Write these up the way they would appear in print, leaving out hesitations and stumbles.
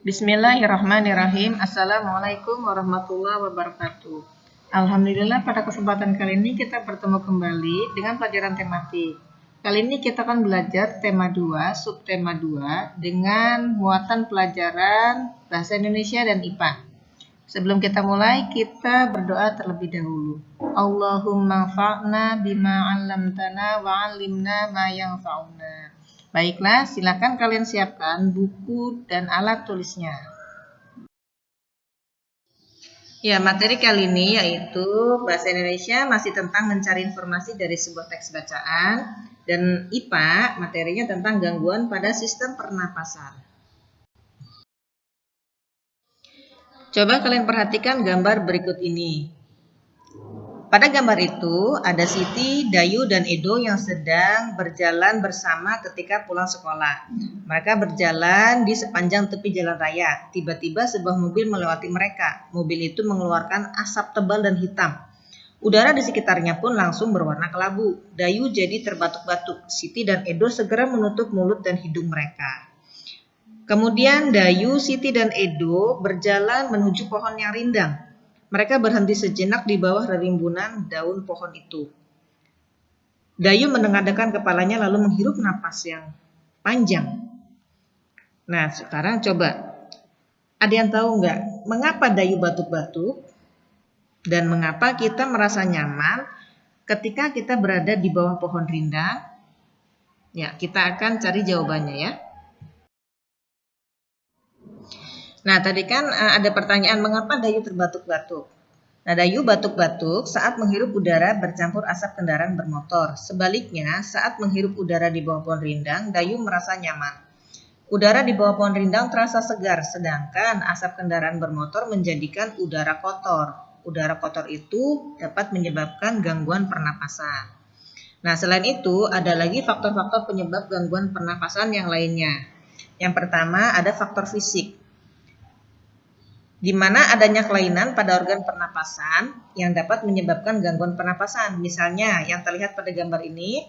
Bismillahirrahmanirrahim. Assalamualaikum warahmatullahi wabarakatuh. Alhamdulillah pada kesempatan kali ini kita bertemu kembali dengan pelajaran tematik. Kali ini kita akan belajar tema 2, subtema 2 dengan muatan pelajaran Bahasa Indonesia dan IPA. Sebelum kita mulai, kita berdoa terlebih dahulu. Allahumma fa'na bima 'allamtana wa 'allimna ma yanfa'una. Baiklah, silakan kalian siapkan buku dan alat tulisnya. Ya, materi kali ini yaitu Bahasa Indonesia masih tentang mencari informasi dari sebuah teks bacaan, dan IPA materinya tentang gangguan pada sistem pernapasan. Coba kalian perhatikan gambar berikut ini. Pada gambar itu ada Siti, Dayu, dan Edo yang sedang berjalan bersama ketika pulang sekolah. Mereka berjalan di sepanjang tepi jalan raya. Tiba-tiba sebuah mobil melewati mereka. Mobil itu mengeluarkan asap tebal dan hitam. Udara di sekitarnya pun langsung berwarna kelabu. Dayu jadi terbatuk-batuk. Siti dan Edo segera menutup mulut dan hidung mereka. Kemudian Dayu, Siti, dan Edo berjalan menuju pohon yang rindang. Mereka berhenti sejenak di bawah rimbunan daun pohon itu. Dayu menengadahkan kepalanya lalu menghirup napas yang panjang. Nah, sekarang coba. Ada yang tahu nggak mengapa Dayu batuk-batuk? Dan mengapa kita merasa nyaman ketika kita berada di bawah pohon rindang? Ya, kita akan cari jawabannya ya. Nah, tadi kan ada pertanyaan mengapa Dayu terbatuk-batuk. Nah, Dayu batuk-batuk saat menghirup udara bercampur asap kendaraan bermotor. Sebaliknya, saat menghirup udara di bawah pohon rindang, Dayu merasa nyaman. Udara di bawah pohon rindang terasa segar, sedangkan asap kendaraan bermotor menjadikan udara kotor. Udara kotor itu dapat menyebabkan gangguan pernapasan. Nah, selain itu, ada lagi faktor-faktor penyebab gangguan pernapasan yang lainnya. Yang pertama, ada faktor fisik, di mana adanya kelainan pada organ pernapasan yang dapat menyebabkan gangguan pernapasan. Misalnya yang terlihat pada gambar ini,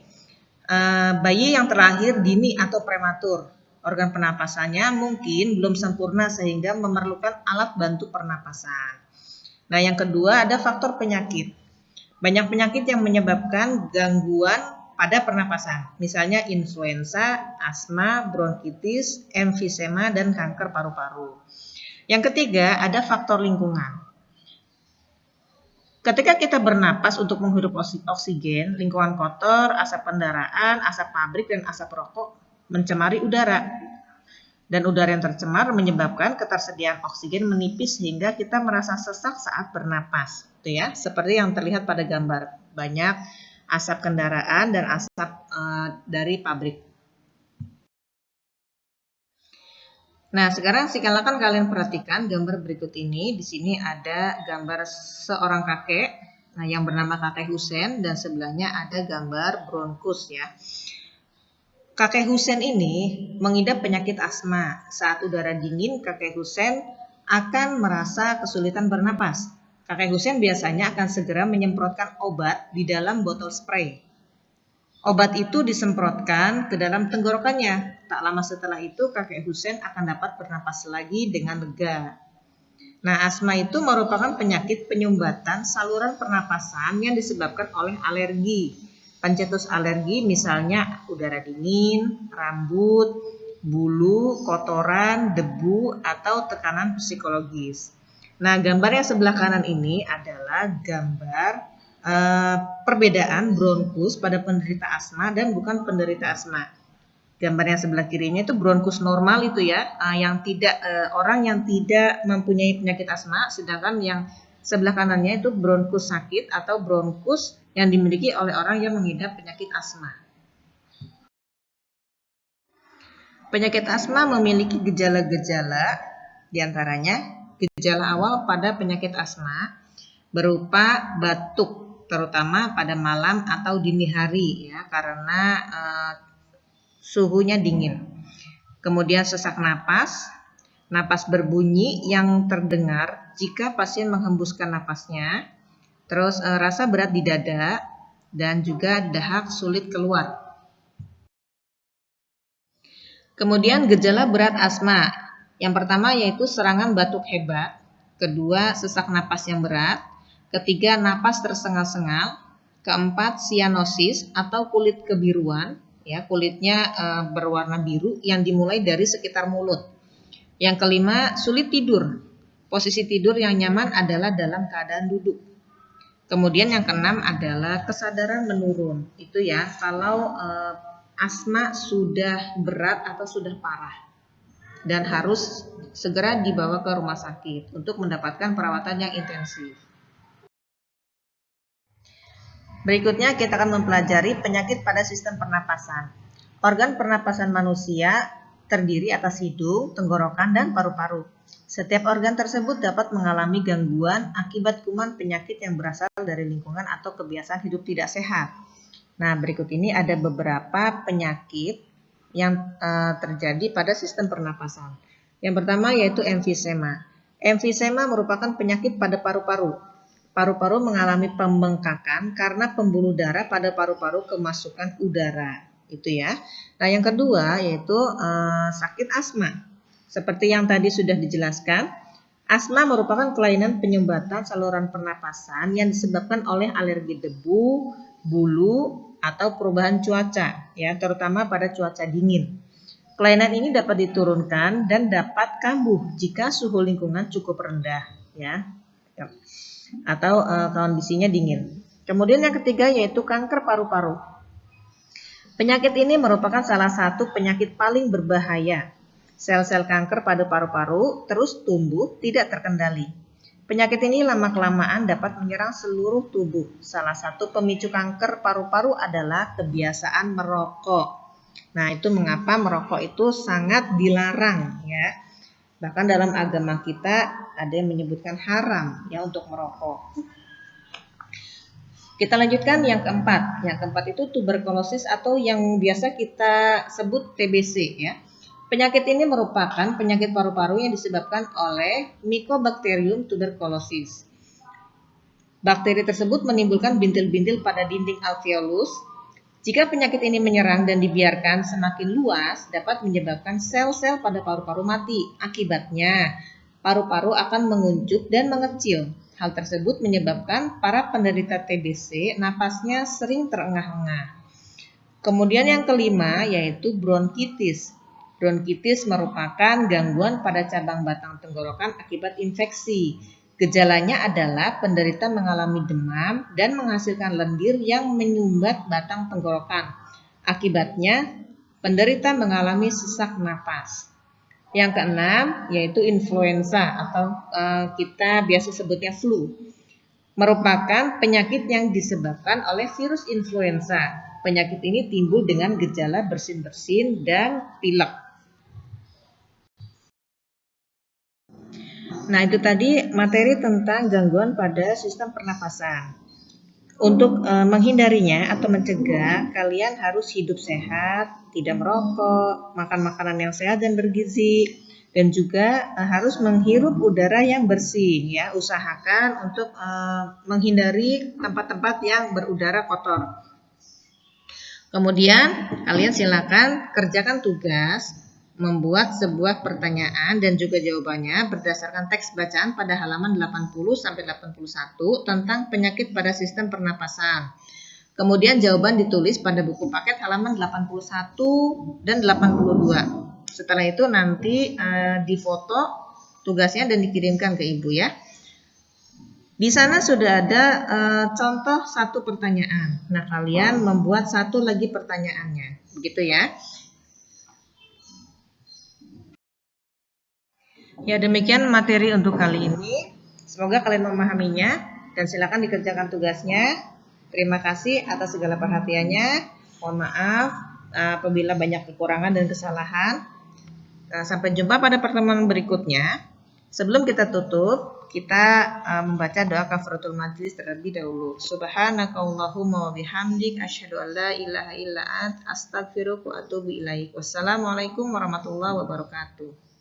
bayi yang terlahir dini atau prematur. Organ pernapasannya mungkin belum sempurna sehingga memerlukan alat bantu pernapasan. Nah, yang kedua ada faktor penyakit. Banyak penyakit yang menyebabkan gangguan pada pernapasan. Misalnya influenza, asma, bronkitis, emfisema, dan kanker paru-paru. Yang ketiga, ada faktor lingkungan. Ketika kita bernapas untuk menghirup oksigen, lingkungan kotor, asap kendaraan, asap pabrik, dan asap rokok mencemari udara. Dan udara yang tercemar menyebabkan ketersediaan oksigen menipis sehingga kita merasa sesak saat bernapas. Itu ya, seperti yang terlihat pada gambar. Banyak asap kendaraan dan asap dari pabrik. Nah, sekarang silakan kalian perhatikan gambar berikut ini. Di sini ada gambar seorang kakek, yang bernama kakek Husen, dan sebelahnya ada gambar bronkus ya. Kakek Husen ini mengidap penyakit asma. Saat udara dingin, kakek Husen akan merasa kesulitan bernapas. Kakek Husen biasanya akan segera menyemprotkan obat di dalam botol spray. Obat itu disemprotkan ke dalam tenggorokannya. Tak lama setelah itu kakek Husen akan dapat bernapas lagi dengan lega. Nah, asma itu merupakan penyakit penyumbatan saluran pernapasan yang disebabkan oleh alergi. Pencetus alergi misalnya udara dingin, rambut, bulu, kotoran, debu, atau tekanan psikologis. Nah, gambar yang sebelah kanan ini adalah gambar perbedaan bronkus pada penderita asma dan bukan penderita asma. Gambar yang sebelah kirinya itu bronkus normal itu ya, yang tidak orang yang tidak mempunyai penyakit asma, sedangkan yang sebelah kanannya itu bronkus sakit atau bronkus yang dimiliki oleh orang yang mengidap penyakit asma. Penyakit asma memiliki gejala-gejala, diantaranya gejala awal pada penyakit asma berupa batuk, terutama pada malam atau dini hari ya, karena suhunya dingin. Kemudian sesak napas, napas berbunyi yang terdengar jika pasien menghembuskan napasnya, terus rasa berat di dada, dan juga dahak sulit keluar. Kemudian gejala berat asma Yang pertama yaitu serangan batuk hebat, kedua sesak napas yang berat, ketiga napas tersengal-sengal, keempat sianosis atau kulit kebiruan, ya kulitnya berwarna biru yang dimulai dari sekitar mulut. Yang kelima sulit tidur, posisi tidur yang nyaman adalah dalam keadaan duduk. Kemudian yang keenam adalah kesadaran menurun, itu ya kalau asma sudah berat atau sudah parah dan harus segera dibawa ke rumah sakit untuk mendapatkan perawatan yang intensif. Berikutnya kita akan mempelajari penyakit pada sistem pernapasan. Organ pernapasan manusia terdiri atas hidung, tenggorokan, dan paru-paru. Setiap organ tersebut dapat mengalami gangguan akibat kuman penyakit yang berasal dari lingkungan atau kebiasaan hidup tidak sehat. Nah, berikut ini ada beberapa penyakit yang terjadi pada sistem pernapasan. Yang pertama yaitu emfisema. Emfisema merupakan penyakit pada paru-paru. Paru-paru mengalami pembengkakan karena pembuluh darah pada paru-paru kemasukan udara, itu ya. Nah, yang kedua yaitu sakit asma. Seperti yang tadi sudah dijelaskan, asma merupakan kelainan penyumbatan saluran pernapasan yang disebabkan oleh alergi debu, bulu, atau perubahan cuaca, ya, terutama pada cuaca dingin. Kelainan ini dapat diturunkan dan dapat kambuh jika suhu lingkungan cukup rendah, ya, atau kondisinya dingin. Kemudian yang ketiga yaitu kanker paru-paru. Penyakit ini merupakan salah satu penyakit paling berbahaya. Sel-sel kanker pada paru-paru terus tumbuh tidak terkendali. Penyakit ini lama-kelamaan dapat menyerang seluruh tubuh. Salah satu pemicu kanker paru-paru adalah kebiasaan merokok. Nah, itu mengapa merokok itu sangat dilarang, ya. Bahkan dalam agama kita ada yang menyebutkan haram, ya, untuk merokok. Kita lanjutkan yang keempat. Yang keempat itu tuberkulosis atau yang biasa kita sebut TBC, ya. Penyakit ini merupakan penyakit paru-paru yang disebabkan oleh Mycobacterium tuberculosis. Bakteri tersebut menimbulkan bintil-bintil pada dinding alveolus. Jika penyakit ini menyerang dan dibiarkan semakin luas, dapat menyebabkan sel-sel pada paru-paru mati. Akibatnya, paru-paru akan menguncup dan mengecil. Hal tersebut menyebabkan para penderita TBC napasnya sering terengah-engah. Kemudian yang kelima yaitu bronkitis. Bronkitis merupakan gangguan pada cabang batang tenggorokan akibat infeksi. Gejalanya adalah penderita mengalami demam dan menghasilkan lendir yang menyumbat batang tenggorokan. Akibatnya, penderita mengalami sesak napas. Yang keenam yaitu influenza atau kita biasa sebutnya flu. Merupakan penyakit yang disebabkan oleh virus influenza. Penyakit ini timbul dengan gejala bersin-bersin dan pilek. Nah, itu tadi materi tentang gangguan pada sistem pernapasan. Untuk menghindarinya atau mencegah, kalian harus hidup sehat, tidak merokok, makan makanan yang sehat dan bergizi, dan juga harus menghirup udara yang bersih, ya. Usahakan untuk menghindari tempat-tempat yang berudara kotor. Kemudian kalian silakan kerjakan tugas membuat sebuah pertanyaan dan juga jawabannya berdasarkan teks bacaan pada halaman 80 sampai 81 tentang penyakit pada sistem pernapasan. Kemudian jawaban ditulis pada buku paket halaman 81 dan 82. Setelah itu nanti difoto tugasnya dan dikirimkan ke Ibu, ya. Di sana sudah ada contoh satu pertanyaan. Nah, kalian membuat satu lagi pertanyaannya. Begitu, ya. Ya, demikian materi untuk kali ini. Semoga kalian memahaminya dan silakan dikerjakan tugasnya. Terima kasih atas segala perhatiannya. Mohon maaf apabila banyak kekurangan dan kesalahan. Sampai jumpa pada pertemuan berikutnya. Sebelum kita tutup, kita membaca doa kafaratul majlis terlebih dahulu. Subhanakallahumma wa bihamdik asyhadu an la ilaha illa ant astaghfiruka wa atubu ilaik. Wassalamualaikum warahmatullahi wabarakatuh.